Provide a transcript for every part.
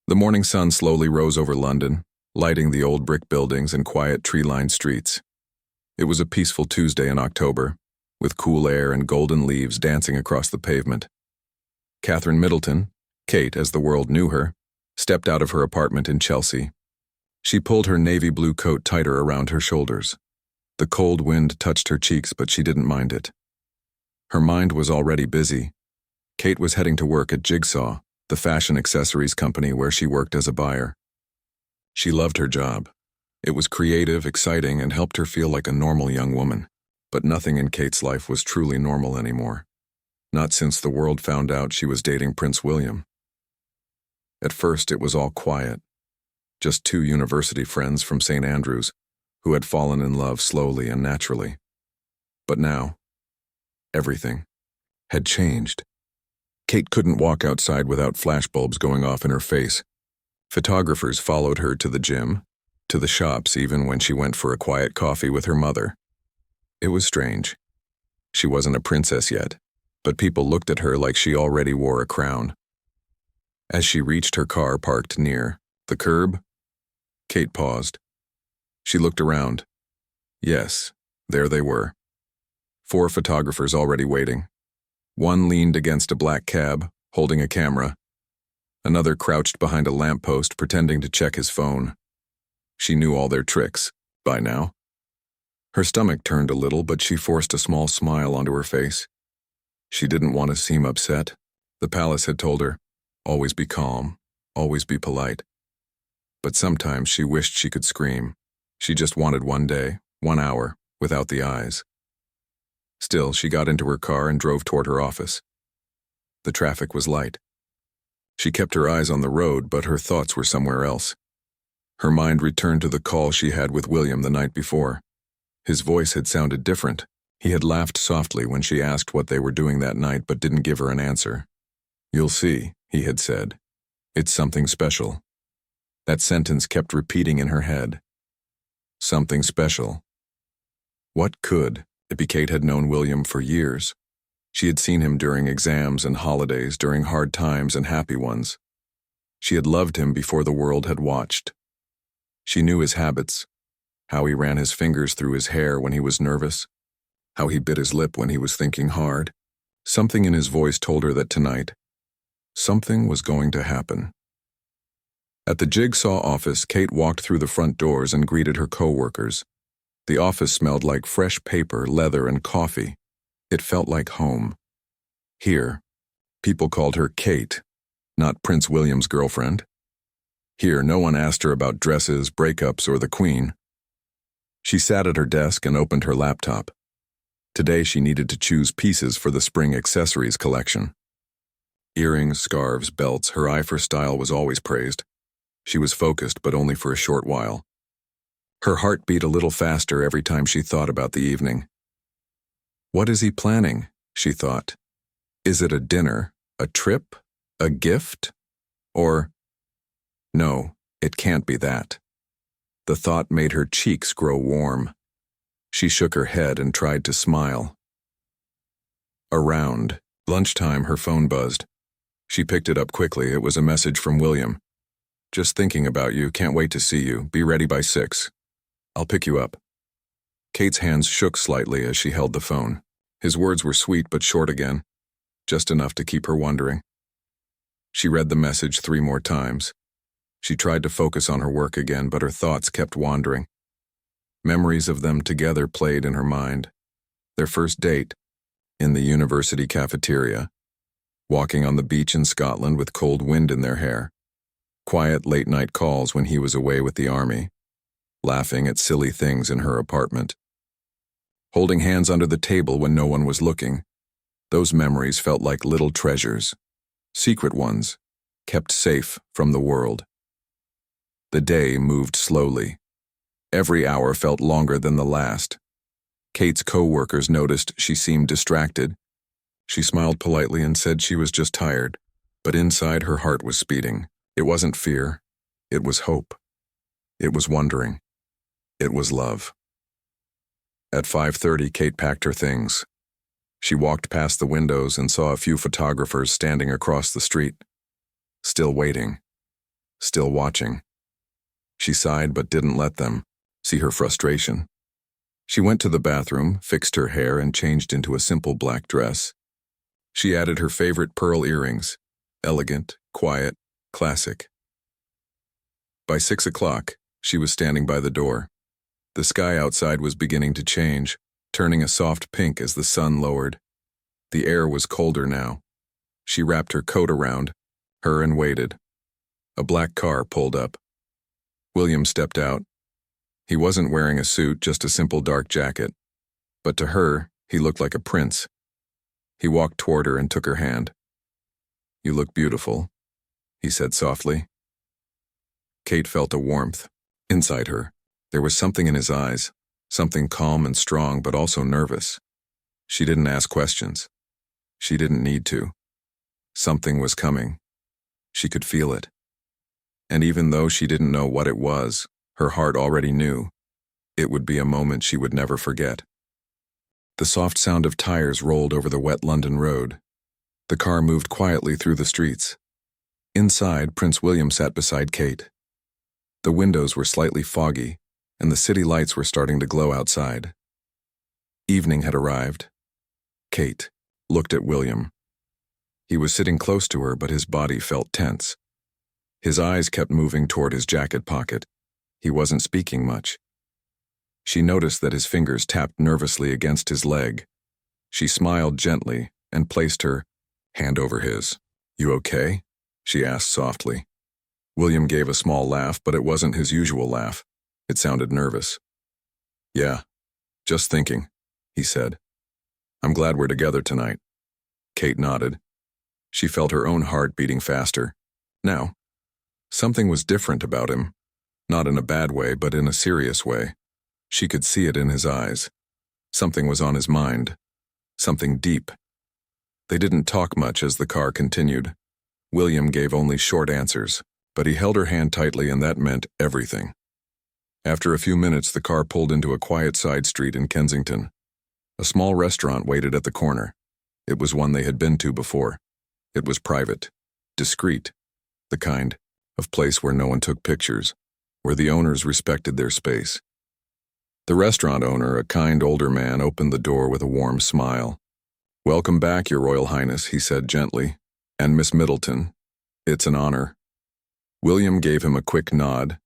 The morning sun slowly rose over London, lighting the old brick buildings and quiet tree-lined streets. It was a peaceful Tuesday in October, with cool air and golden leaves dancing across the pavement. Catherine Middleton, Kate as the world knew her, stepped out of her apartment in Chelsea. She pulled her navy blue coat tighter around her shoulders. The cold wind touched her cheeks, but she didn't mind it. Her mind was already busy. Kate was heading to work at Jigsaw, the fashion accessories company where she worked as a buyer. She loved her job. It was creative, exciting, and helped her feel like a normal young woman. But nothing in Kate's life was truly normal anymore. Not since the world found out she was dating Prince William. At first, it was all quiet. Just two university friends from St. Andrews who had fallen in love slowly and naturally. But now, everything had changed. Kate couldn't walk outside without flashbulbs going off in her face. Photographers followed her to the gym, to the shops even when she went for a quiet coffee with her mother. It was strange. She wasn't a princess yet, but people looked at her like she already wore a crown. As she reached her car parked near the curb, Kate paused. She looked around. Yes, there they were. 4 photographers already waiting. One leaned against a black cab, holding a camera. Another crouched behind a lamppost, pretending to check his phone. She knew all their tricks, by now. Her stomach turned a little, but she forced a small smile onto her face. She didn't want to seem upset. The palace had told her, always be calm, always be polite. But sometimes she wished she could scream. She just wanted 1 day, 1 hour, without the eyes. Still, she got into her car and drove toward her office. The traffic was light. She kept her eyes on the road, but her thoughts were somewhere else. Her mind returned to the call she had with William the night before. His voice had sounded different. He had laughed softly when she asked what they were doing that night but didn't give her an answer. "You'll see," he had said. "It's something special." That sentence kept repeating in her head. Something special. What could? Kate had known William for years. She had seen him during exams and holidays, during hard times and happy ones. She had loved him before the world had watched. She knew his habits, how he ran his fingers through his hair when he was nervous, how he bit his lip when he was thinking hard. Something in his voice told her that tonight, something was going to happen. At the Jigsaw office, Kate walked through the front doors and greeted her co-workers. The office smelled like fresh paper, leather, and coffee. It felt like home. Here, people called her Kate, not Prince William's girlfriend. Here, no one asked her about dresses, breakups, or the Queen. She sat at her desk and opened her laptop. Today she needed to choose pieces for the spring accessories collection. Earrings, scarves, belts, her eye for style was always praised. She was focused, but only for a short while. Her heart beat a little faster every time she thought about the evening. What is he planning? She thought. Is it a dinner, a trip, a gift? Or, no, it can't be that. The thought made her cheeks grow warm. She shook her head and tried to smile. Around lunchtime, her phone buzzed. She picked it up quickly. It was a message from William. "Just thinking about you, can't wait to see you. Be ready by 6. I'll pick you up." Kate's hands shook slightly as she held the phone. His words were sweet but short again, just enough to keep her wondering. She read the message 3 more times. She tried to focus on her work again, but her thoughts kept wandering. Memories of them together played in her mind. Their first date, in the university cafeteria, walking on the beach in Scotland with cold wind in their hair, quiet late-night calls when he was away with the army, laughing at silly things in her apartment, holding hands under the table when no one was looking. Those memories felt like little treasures, secret ones, kept safe from the world. The day moved slowly. Every hour felt longer than the last. Kate's co-workers noticed she seemed distracted. She smiled politely and said she was just tired, but inside her heart was speeding. It wasn't fear, it was hope. It was wondering. It was love. At 5:30, Kate packed her things. She walked past the windows and saw a few photographers standing across the street, still waiting. still watching. She sighed but didn't let them see her frustration. She went to the bathroom, fixed her hair, and changed into a simple black dress. She added her favorite pearl earrings, elegant, quiet, classic. By 6 o'clock, she was standing by the door. The sky outside was beginning to change, turning a soft pink as the sun lowered. The air was colder now. She wrapped her coat around her and waited. A black car pulled up. William stepped out. He wasn't wearing a suit, just a simple dark jacket. But to her, he looked like a prince. He walked toward her and took her hand. "You look beautiful," he said softly. Kate felt a warmth inside her. There was something in his eyes, something calm and strong but also nervous. She didn't ask questions. She didn't need to. Something was coming. She could feel it. And even though she didn't know what it was, her heart already knew. It would be a moment she would never forget. The soft sound of tires rolled over the wet London road. The car moved quietly through the streets. Inside, Prince William sat beside Kate. The windows were slightly foggy, and the city lights were starting to glow outside. Evening had arrived. Kate looked at William. He was sitting close to her, but his body felt tense. His eyes kept moving toward his jacket pocket. He wasn't speaking much. She noticed that his fingers tapped nervously against his leg. She smiled gently and placed her hand over his. "You okay?" she asked softly. William gave a small laugh, but it wasn't his usual laugh. It sounded nervous. "Yeah, just thinking," he said. "I'm glad we're together tonight." Kate nodded. She felt her own heart beating faster. Now, something was different about him. Not in a bad way, but in a serious way. She could see it in his eyes. Something was on his mind. Something deep. They didn't talk much as the car continued. William gave only short answers, but he held her hand tightly, and that meant everything. After a few minutes, the car pulled into a quiet side street in Kensington. A small restaurant waited at the corner. It was one they had been to before. It was private, discreet, the kind of place where no one took pictures, where the owners respected their space. The restaurant owner, a kind older man, opened the door with a warm smile. "Welcome back, Your Royal Highness," he said gently. "And Miss Middleton. It's an honor." William gave him a quick nod,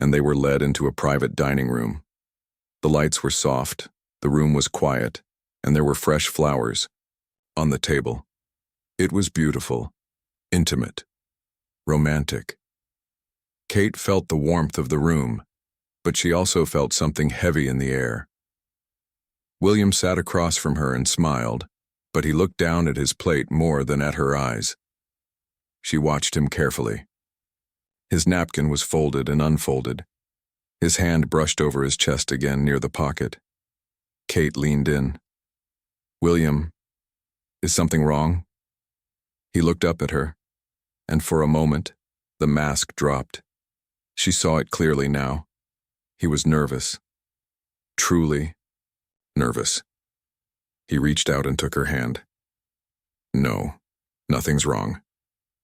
and they were led into a private dining room. The lights were soft, the room was quiet, and there were fresh flowers on the table. It was beautiful, intimate, romantic. Kate felt the warmth of the room, but she also felt something heavy in the air. William sat across from her and smiled, but he looked down at his plate more than at her eyes. She watched him carefully. His napkin was folded and unfolded. His hand brushed over his chest again near the pocket. Kate leaned in. "William, is something wrong?" He looked up at her, and for a moment, the mask dropped. She saw it clearly now. He was nervous. Truly nervous. He reached out and took her hand. "No, nothing's wrong,"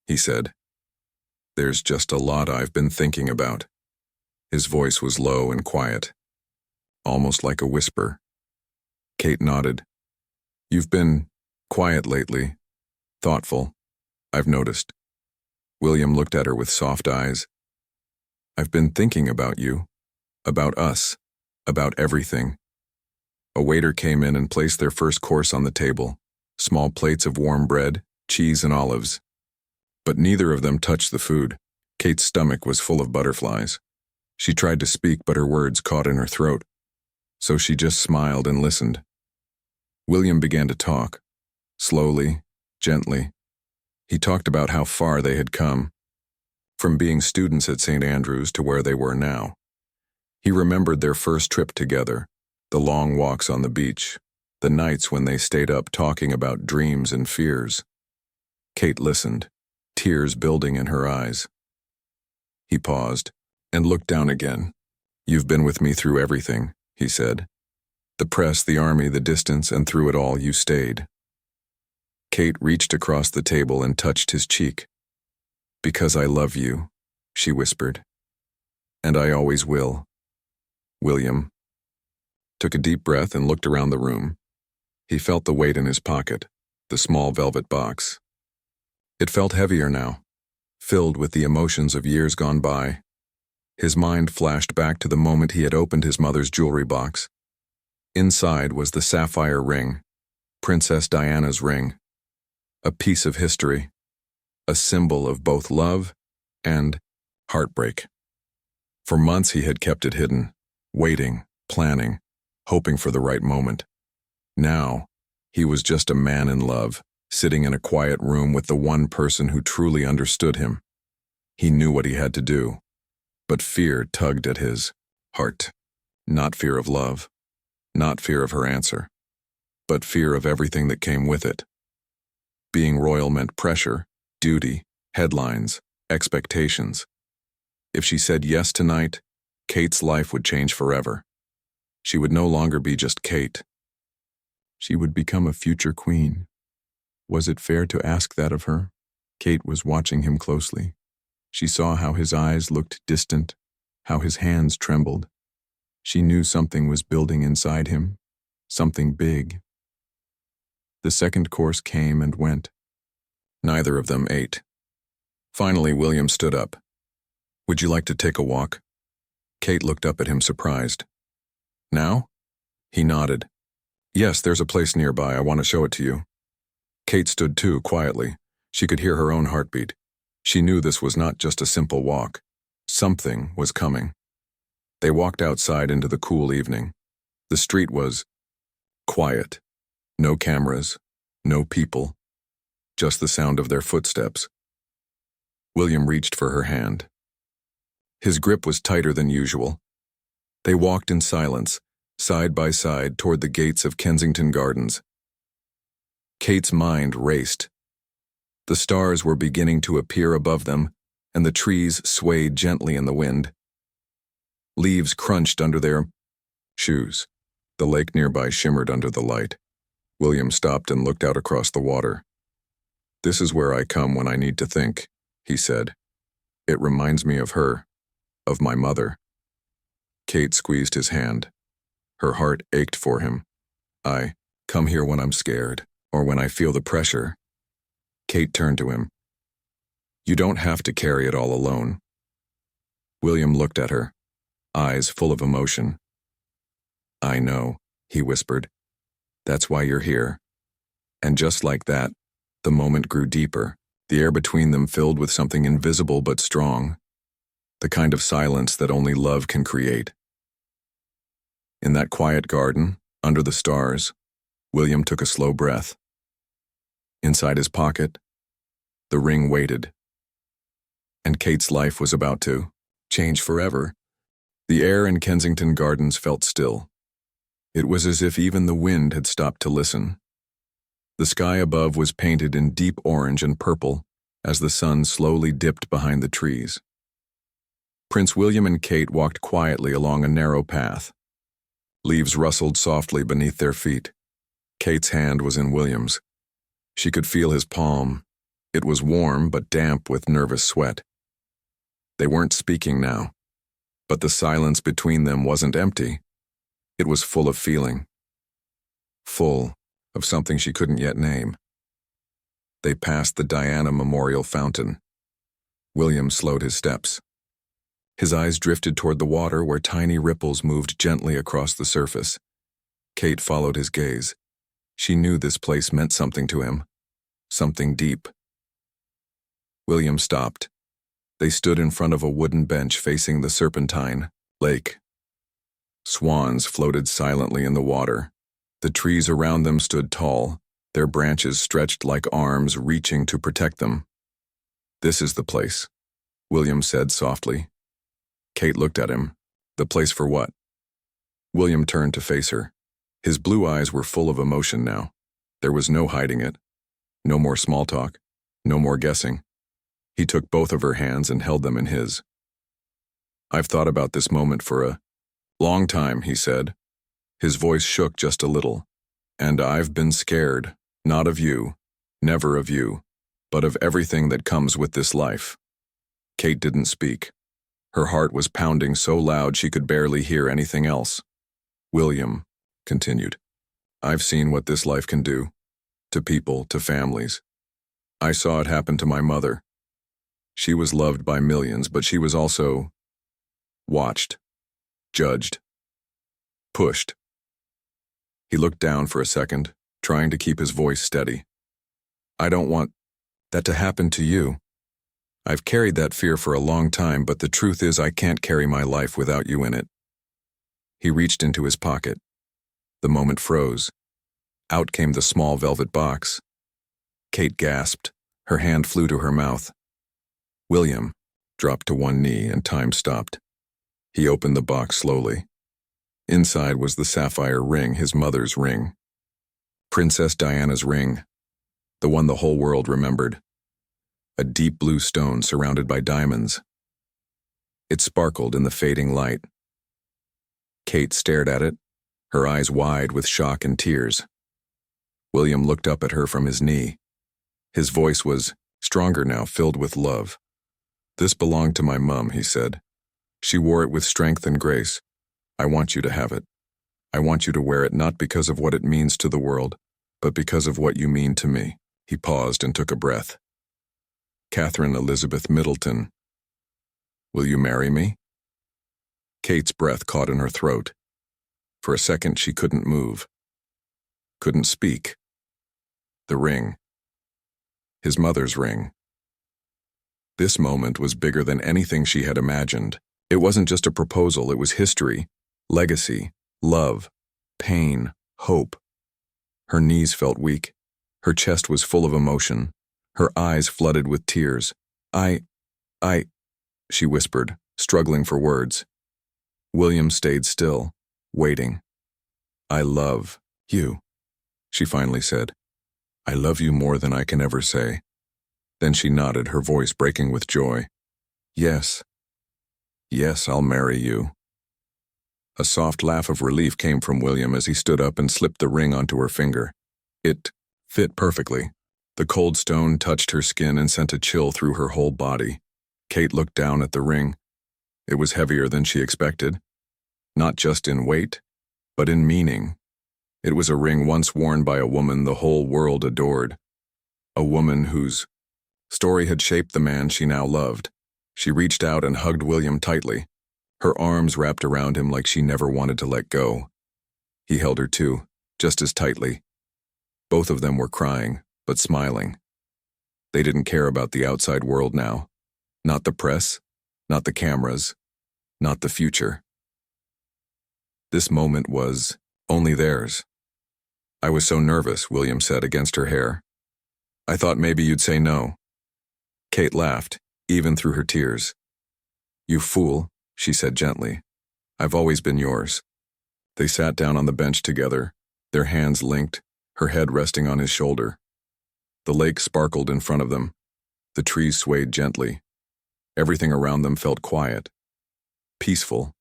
he said. "There's just a lot I've been thinking about." His voice was low and quiet, almost like a whisper. Kate nodded. "You've been quiet lately, thoughtful, I've noticed." William looked at her with soft eyes. "I've been thinking about you, about us, about everything." A waiter came in and placed their first course on the table, small plates of warm bread, cheese, and olives. But neither of them touched the food. Kate's stomach was full of butterflies. She tried to speak, but her words caught in her throat. So she just smiled and listened. William began to talk, slowly, gently. He talked about how far they had come, from being students at St. Andrews to where they were now. He remembered their first trip together, the long walks on the beach, the nights when they stayed up talking about dreams and fears. Kate listened, tears building in her eyes. He paused and looked down again. "You've been with me through everything," he said. "The press, the army, the distance, and through it all you stayed." Kate reached across the table and touched his cheek. "Because I love you," she whispered. And I always will. William took a deep breath and looked around the room. He felt the weight in his pocket, the small velvet box. It felt heavier now, filled with the emotions of years gone by. His mind flashed back to the moment he had opened his mother's jewelry box. Inside was the sapphire ring, Princess Diana's ring, a piece of history, a symbol of both love and heartbreak. For months he had kept it hidden, waiting, planning, hoping for the right moment. Now, he was just a man in love, sitting in a quiet room with the one person who truly understood him. He knew what he had to do, but fear tugged at his heart. Not fear of love, not fear of her answer, but fear of everything that came with it. Being royal meant pressure, duty, headlines, expectations. If she said yes tonight, Kate's life would change forever. She would no longer be just Kate. She would become a future queen. Was it fair to ask that of her? Kate was watching him closely. She saw how his eyes looked distant, how his hands trembled. She knew something was building inside him, something big. The second course came and went. Neither of them ate. Finally, William stood up. Would you like to take a walk? Kate looked up at him surprised. Now? He nodded. Yes, there's a place nearby. I want to show it to you. Kate stood too, quietly. She could hear her own heartbeat. She knew this was not just a simple walk. Something was coming. They walked outside into the cool evening. The street was quiet. No cameras, no people, just the sound of their footsteps. William reached for her hand. His grip was tighter than usual. They walked in silence, side by side toward the gates of Kensington Gardens. Kate's mind raced. The stars were beginning to appear above them, and the trees swayed gently in the wind. Leaves crunched under their shoes. The lake nearby shimmered under the light. William stopped and looked out across the water. This is where I come when I need to think, he said. It reminds me of her, of my mother. Kate squeezed his hand. Her heart ached for him. I come here when I'm scared, or when I feel the pressure. Kate turned to him. You don't have to carry it all alone. William looked at her, eyes full of emotion. I know, he whispered. That's why you're here. And just like that, the moment grew deeper, the air between them filled with something invisible but strong, the kind of silence that only love can create. In that quiet garden, under the stars, William took a slow breath. Inside his pocket, the ring waited. And Kate's life was about to change forever. The air in Kensington Gardens felt still. It was as if even the wind had stopped to listen. The sky above was painted in deep orange and purple as the sun slowly dipped behind the trees. Prince William and Kate walked quietly along a narrow path. Leaves rustled softly beneath their feet. Kate's hand was in William's. She could feel his palm. It was warm but damp with nervous sweat. They weren't speaking now, but the silence between them wasn't empty. It was full of feeling. Full of something she couldn't yet name. They passed the Diana Memorial Fountain. William slowed his steps. His eyes drifted toward the water where tiny ripples moved gently across the surface. Kate followed his gaze. She knew this place meant something to him. Something deep. William stopped. They stood in front of a wooden bench facing the Serpentine Lake. Swans floated silently in the water. The trees around them stood tall, their branches stretched like arms reaching to protect them. This is the place, William said softly. Kate looked at him. The place for what? William turned to face her. His blue eyes were full of emotion now. There was no hiding it. No more small talk. No more guessing. He took both of her hands and held them in his. I've thought about this moment for a long time, he said. His voice shook just a little. And I've been scared, not of you, never of you, but of everything that comes with this life. Kate didn't speak. Her heart was pounding so loud she could barely hear anything else. William continued, I've seen what this life can do. To people, to families. I saw it happen to my mother. She was loved by millions, but she was also watched, judged, pushed. He looked down for a second, trying to keep his voice steady. I don't want that to happen to you. I've carried that fear for a long time, but the truth is I can't carry my life without you in it. He reached into his pocket. The moment froze. Out came the small velvet box. Kate gasped. Her hand flew to her mouth. William dropped to one knee and time stopped. He opened the box slowly. Inside was the sapphire ring, his mother's ring. Princess Diana's ring. The one the whole world remembered. A deep blue stone surrounded by diamonds. It sparkled in the fading light. Kate stared at it, her eyes wide with shock and tears. William looked up at her from his knee. His voice was stronger now, filled with love. This belonged to my mum, he said. She wore it with strength and grace. I want you to have it. I want you to wear it not because of what it means to the world, but because of what you mean to me. He paused and took a breath. Catherine Elizabeth Middleton, will you marry me? Kate's breath caught in her throat. For a second she couldn't move. Couldn't speak. The ring. His mother's ring. This moment was bigger than anything she had imagined. It wasn't just a proposal, it was history, legacy, love, pain, hope. Her knees felt weak. Her chest was full of emotion. Her eyes flooded with tears. She whispered, struggling for words. William stayed still, waiting. I love you, she finally said. I love you more than I can ever say. Then she nodded, her voice breaking with joy. Yes. Yes, I'll marry you. A soft laugh of relief came from William as he stood up and slipped the ring onto her finger. It fit perfectly. The cold stone touched her skin and sent a chill through her whole body. Kate looked down at the ring. It was heavier than she expected. Not just in weight, but in meaning. It was a ring once worn by a woman the whole world adored. A woman whose story had shaped the man she now loved. She reached out and hugged William tightly, her arms wrapped around him like she never wanted to let go. He held her too, just as tightly. Both of them were crying, but smiling. They didn't care about the outside world now. Not the press, not the cameras, not the future. This moment was only theirs. I was so nervous, William said against her hair. I thought maybe you'd say no. Kate laughed, even through her tears. You fool, she said gently. I've always been yours. They sat down on the bench together, their hands linked, her head resting on his shoulder. The lake sparkled in front of them. The trees swayed gently. Everything around them felt quiet, peaceful.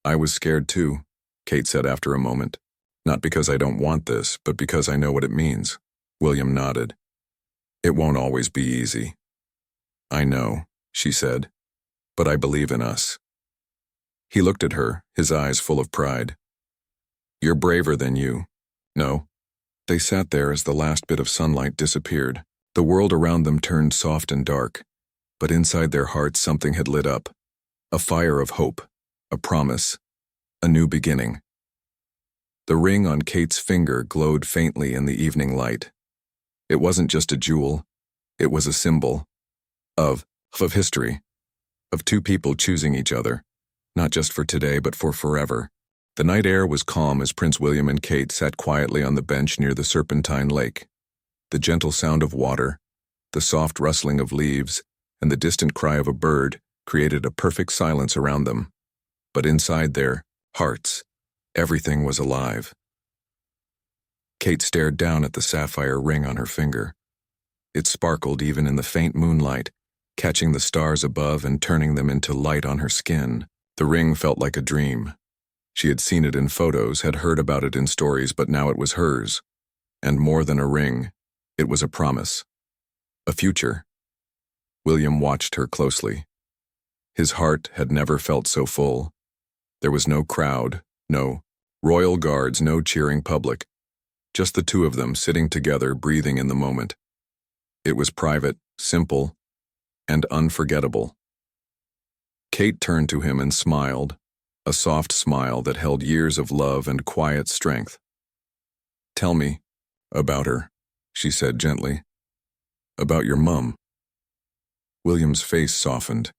I was scared too, Kate said after a moment. Not because I don't want this, but because I know what it means. William nodded. It won't always be easy. I know, she said, but I believe in us. He looked at her, his eyes full of pride. You're braver than you. No. They sat there as the last bit of sunlight disappeared. The world around them turned soft and dark, but inside their hearts something had lit up. A fire of hope, a promise, a new beginning. The ring on Kate's finger glowed faintly in the evening light. It wasn't just a jewel, it was a symbol of history, of two people choosing each other, not just for today but for forever. The night air was calm as Prince William and Kate sat quietly on the bench near the Serpentine Lake. The gentle sound of water, the soft rustling of leaves, and the distant cry of a bird created a perfect silence around them. But inside their hearts, everything was alive. Kate stared down at the sapphire ring on her finger. It sparkled even in the faint moonlight, catching the stars above and turning them into light on her skin. The ring felt like a dream. She had seen it in photos, had heard about it in stories, but now it was hers. And more than a ring, it was a promise. A future. William watched her closely. His heart had never felt so full. There was no crowd, no royal guards, no cheering public. Just the two of them sitting together, breathing in the moment. It was private, simple, and unforgettable. Kate turned to him and smiled, a soft smile that held years of love and quiet strength. "Tell me about her," she said gently. "About your mum." William's face softened.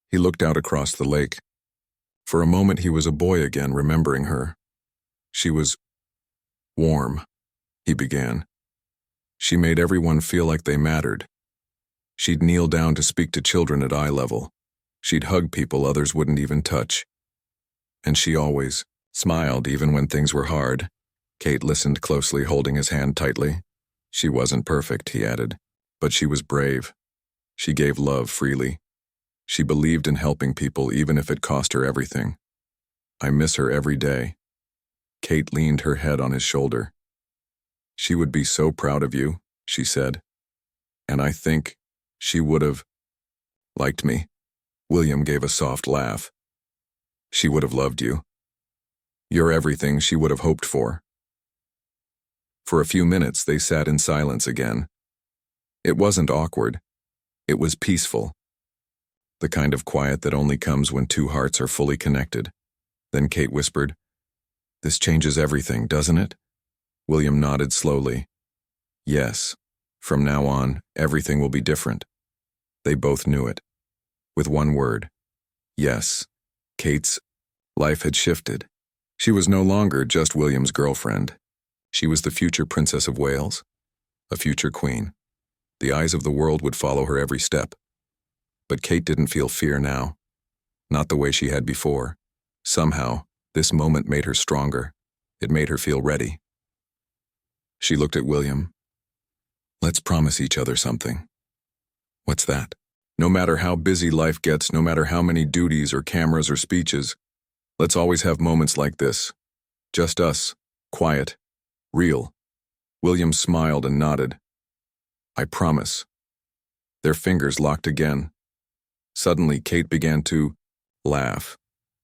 He looked out across the lake. For a moment he was a boy again, remembering her. She was warm, he began. She made everyone feel like they mattered. She'd kneel down to speak to children at eye level. She'd hug people others wouldn't even touch. And she always smiled even when things were hard. Kate listened closely, holding his hand tightly. She wasn't perfect, he added, but she was brave. She gave love freely. She believed in helping people even if it cost her everything. I miss her every day. Kate leaned her head on his shoulder. She would be so proud of you, she said. And I think she would have liked me. William gave a soft laugh. She would have loved you. You're everything she would have hoped for. For a few minutes they sat in silence again. It wasn't awkward. It was peaceful. The kind of quiet that only comes when two hearts are fully connected. Then Kate whispered, "This changes everything, doesn't it?" William nodded slowly. "Yes. From now on, everything will be different." They both knew it. With one word. Yes. Kate's life had shifted. She was no longer just William's girlfriend. She was the future Princess of Wales, a future queen. The eyes of the world would follow her every step. But Kate didn't feel fear now. Not the way she had before. Somehow, this moment made her stronger. It made her feel ready. She looked at William. "Let's promise each other something." "What's that?" "No matter how busy life gets, no matter how many duties or cameras or speeches, let's always have moments like this. Just us, quiet, real." William smiled and nodded. "I promise." Their fingers locked again. Suddenly, Kate began to laugh,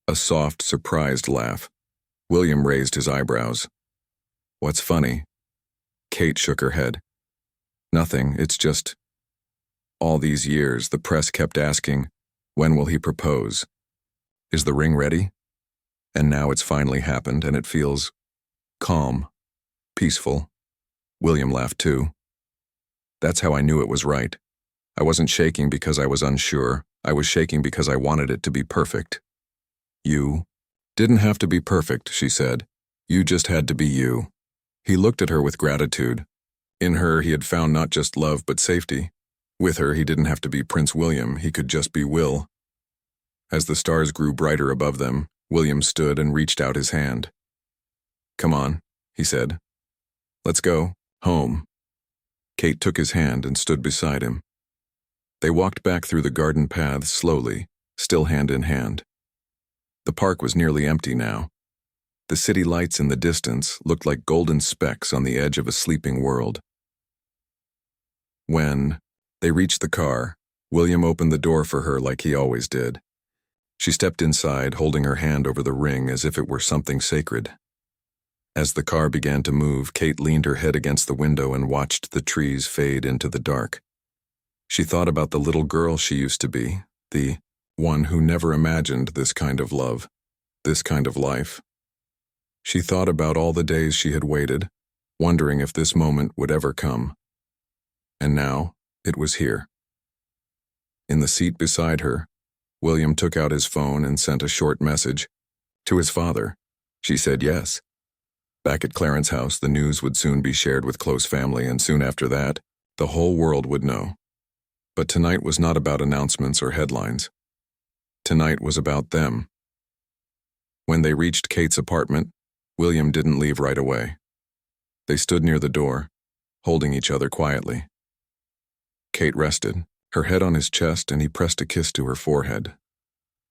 a soft, surprised laugh. William raised his eyebrows. "What's funny?" Kate shook her head. "Nothing, it's just, all these years, the press kept asking, when will he propose? Is the ring ready? And now it's finally happened, and it feels calm, peaceful." William laughed too. "That's how I knew it was right. I wasn't shaking because I was unsure. I was shaking because I wanted it to be perfect." "You didn't have to be perfect," she said. "You just had to be you." He looked at her with gratitude. In her, he had found not just love but safety. With her, he didn't have to be Prince William, he could just be Will. As the stars grew brighter above them, William stood and reached out his hand. "Come on," he said. "Let's go, home." Kate took his hand and stood beside him. They walked back through the garden paths slowly, still hand in hand. The park was nearly empty now. The city lights in the distance looked like golden specks on the edge of a sleeping world. When they reached the car, William opened the door for her like he always did. She stepped inside, holding her hand over the ring as if it were something sacred. As the car began to move, Kate leaned her head against the window and watched the trees fade into the dark. She thought about the little girl she used to be, the one who never imagined this kind of love, this kind of life. She thought about all the days she had waited, wondering if this moment would ever come. And now, it was here. In the seat beside her, William took out his phone and sent a short message. To his father. She said yes. Back at Clarence's house, the news would soon be shared with close family, and soon after that, the whole world would know. But tonight was not about announcements or headlines. Tonight was about them. When they reached Kate's apartment, William didn't leave right away. They stood near the door, holding each other quietly. Kate rested, her head on his chest, and he pressed a kiss to her forehead.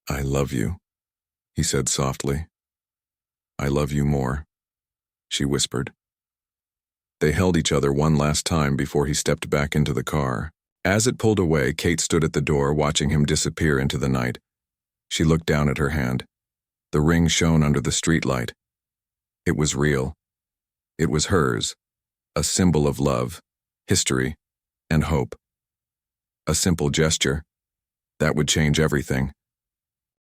"I love you," he said softly. "I love you more," she whispered. They held each other one last time before he stepped back into the car. As it pulled away, Kate stood at the door, watching him disappear into the night. She looked down at her hand. The ring shone under the streetlight. It was real. It was hers, a symbol of love, history, and hope. A simple gesture. That would change everything.